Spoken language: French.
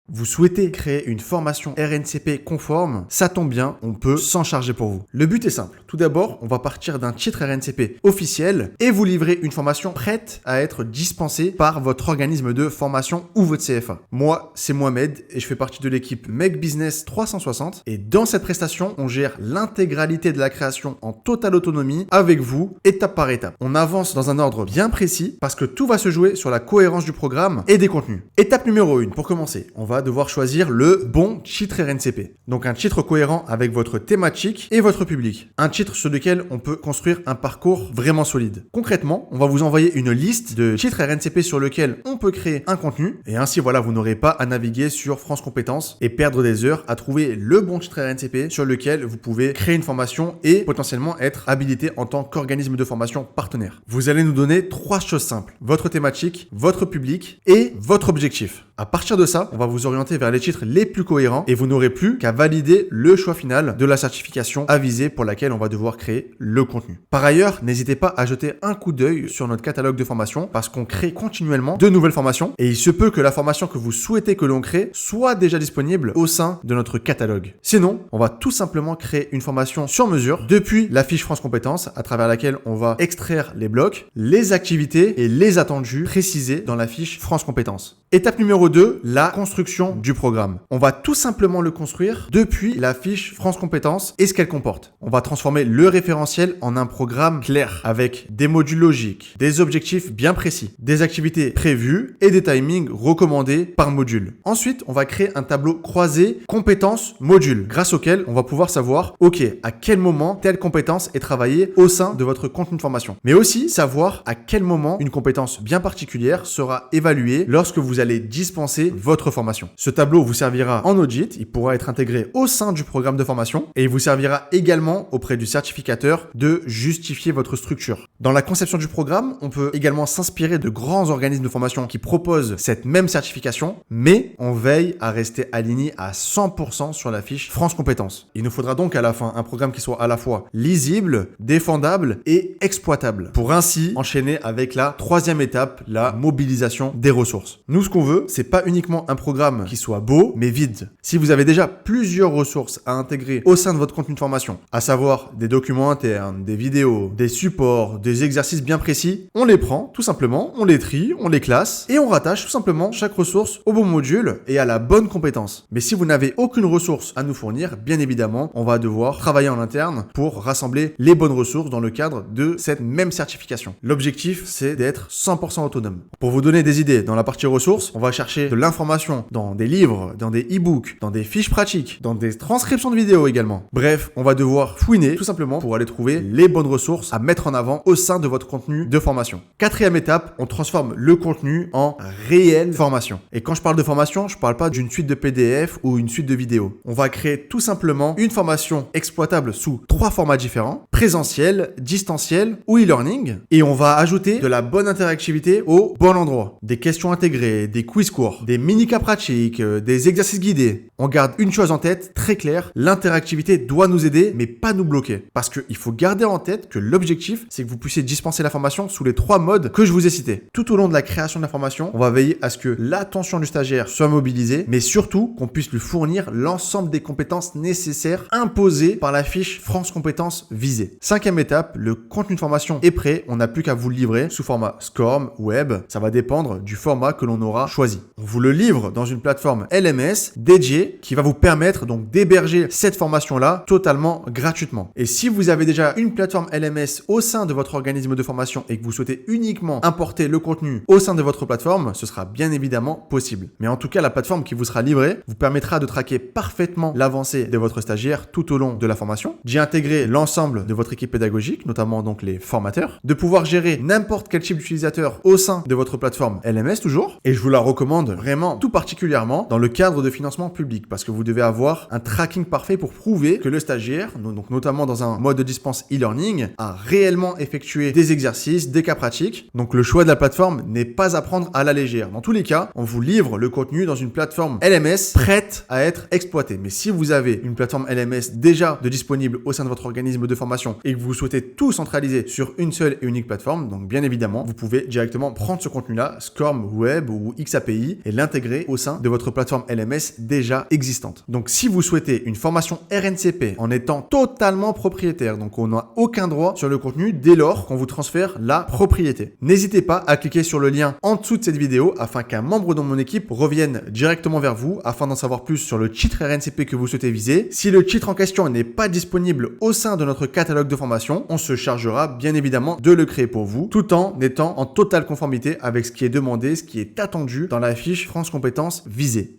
Vous souhaitez créer une formation RNCP conforme? Ça tombe bien, on peut s'en charger pour vous. Le but est simple. Tout d'abord, on va partir d'un titre RNCP officiel et vous livrer une formation prête à être dispensée par votre organisme de formation ou votre CFA. Moi, c'est Mohamed et je fais partie de l'équipe Make Business 360 et dans cette prestation, on gère l'intégralité de la création en totale autonomie avec vous, étape par étape. On avance dans un ordre bien précis parce que tout va se jouer sur la cohérence du programme et des contenus. Étape numéro 1, pour commencer, on va devoir choisir le bon titre RNCP. Donc un titre cohérent avec votre thématique et votre public. Un titre sur lequel on peut construire un parcours vraiment solide. Concrètement, on va vous envoyer une liste de titres RNCP sur lesquels on peut créer un contenu et ainsi voilà, vous n'aurez pas à naviguer sur France Compétences et perdre des heures à trouver le bon titre RNCP sur lequel vous pouvez créer une formation et potentiellement être habilité en tant qu'organisme de formation partenaire. Vous allez nous donner 3 choses simples. Votre thématique, votre public et votre objectif. À partir de ça, on va vous orienter vers les titres les plus cohérents et vous n'aurez plus qu'à valider le choix final de la certification avisée pour laquelle on va devoir créer le contenu. Par ailleurs, n'hésitez pas à jeter un coup d'œil sur notre catalogue de formation parce qu'on crée continuellement de nouvelles formations et il se peut que la formation que vous souhaitez que l'on crée soit déjà disponible au sein de notre catalogue. Sinon, on va tout simplement créer une formation sur mesure depuis la fiche France Compétences à travers laquelle on va extraire les blocs, les activités et les attendus précisés dans la fiche France Compétences. Étape numéro 2, la construction du programme. On va tout simplement le construire depuis la fiche France Compétences et ce qu'elle comporte. On va transformer le référentiel en un programme clair avec des modules logiques, des objectifs bien précis, des activités prévues et des timings recommandés par module. Ensuite, on va créer un tableau croisé compétences-modules grâce auquel on va pouvoir savoir, ok, à quel moment telle compétence est travaillée au sein de votre contenu de formation. Mais aussi savoir à quel moment une compétence bien particulière sera évaluée lorsque vous allez dispenser votre formation. Ce tableau vous servira en audit, il pourra être intégré au sein du programme de formation et il vous servira également auprès du certificateur de justifier votre structure. Dans la conception du programme, on peut également s'inspirer de grands organismes de formation qui proposent cette même certification, mais on veille à rester aligné à 100% sur la fiche France Compétences. Il nous faudra donc à la fin un programme qui soit à la fois lisible, défendable et exploitable pour ainsi enchaîner avec la 3e étape, la mobilisation des ressources. Nous, ce qu'on veut, c'est pas uniquement un programme qui soit beau, mais vide. Si vous avez déjà plusieurs ressources à intégrer au sein de votre contenu de formation, à savoir des documents internes, des vidéos, des supports, des exercices bien précis, on les prend, tout simplement, on les trie, on les classe et on rattache tout simplement chaque ressource au bon module et à la bonne compétence. Mais si vous n'avez aucune ressource à nous fournir, bien évidemment, on va devoir travailler en interne pour rassembler les bonnes ressources dans le cadre de cette même certification. L'objectif, c'est d'être 100% autonome. Pour vous donner des idées, dans la partie ressources, on va chercher de l'information dans des livres, dans des e-books, dans des fiches pratiques, dans des transcriptions de vidéos également. Bref, on va devoir fouiner tout simplement pour aller trouver les bonnes ressources à mettre en avant au sein de votre contenu de formation. 4e étape, on transforme le contenu en réelle formation. Et quand je parle de formation, je parle pas d'une suite de PDF ou une suite de vidéos. On va créer tout simplement une formation exploitable sous 3 formats différents, présentiel, distanciel ou e-learning. Et on va ajouter de la bonne interactivité au bon endroit. Des questions intégrées, des quiz courts, des mini-cas pratiques, des exercices guidés. On garde une chose en tête, très claire, l'interactivité doit nous aider, mais pas nous bloquer. Parce qu'il faut garder en tête que l'objectif, c'est que vous puissiez dispenser la formation sous les 3 modes que je vous ai cités. Tout au long de la création de la formation, on va veiller à ce que l'attention du stagiaire soit mobilisée, mais surtout qu'on puisse lui fournir l'ensemble des compétences nécessaires imposées par la fiche France Compétences visée. 5e étape, le contenu de formation est prêt, on n'a plus qu'à vous le livrer sous format SCORM, web, ça va dépendre du format que l'on aura choisi. On vous le livre dans une plateforme LMS dédiée qui va vous permettre donc d'héberger cette formation-là totalement gratuitement. Et si vous avez déjà une plateforme LMS au sein de votre organisme de formation et que vous souhaitez uniquement importer le contenu au sein de votre plateforme, ce sera bien évidemment possible. Mais en tout cas, la plateforme qui vous sera livrée vous permettra de traquer parfaitement l'avancée de votre stagiaire tout au long de la formation, d'y intégrer l'ensemble de votre équipe pédagogique, notamment donc les formateurs, de pouvoir gérer n'importe quel type d'utilisateur au sein de votre plateforme LMS toujours. Et je vous la recommande vraiment tout particulièrement dans le cadre de financement public parce que vous devez avoir un tracking parfait pour prouver que le stagiaire, donc notamment dans un mode de dispense e-learning, a réellement effectué des exercices, des cas pratiques. Donc le choix de la plateforme n'est pas à prendre à la légère. Dans tous les cas, on vous livre le contenu dans une plateforme LMS prête à être exploitée. Mais si vous avez une plateforme LMS déjà disponible au sein de votre organisme de formation et que vous souhaitez tout centraliser sur une seule et unique plateforme, donc bien évidemment, vous pouvez directement prendre ce contenu-là, SCORM, web ou XAPI et l'intégrer au sein de votre plateforme LMS déjà existante. Donc si vous souhaitez une formation RNCP en étant totalement propriétaire, donc on n'a aucun droit sur le contenu dès lors qu'on vous transfère la propriété, n'hésitez pas à cliquer sur le lien en dessous de cette vidéo afin qu'un membre de mon équipe revienne directement vers vous afin d'en savoir plus sur le titre RNCP que vous souhaitez viser. Si le titre en question n'est pas disponible au sein de notre catalogue de formation, on se chargera bien évidemment de le créer pour vous, tout en étant en totale conformité avec ce qui est demandé, ce qui est attendu dans la fiche France Compétences visée.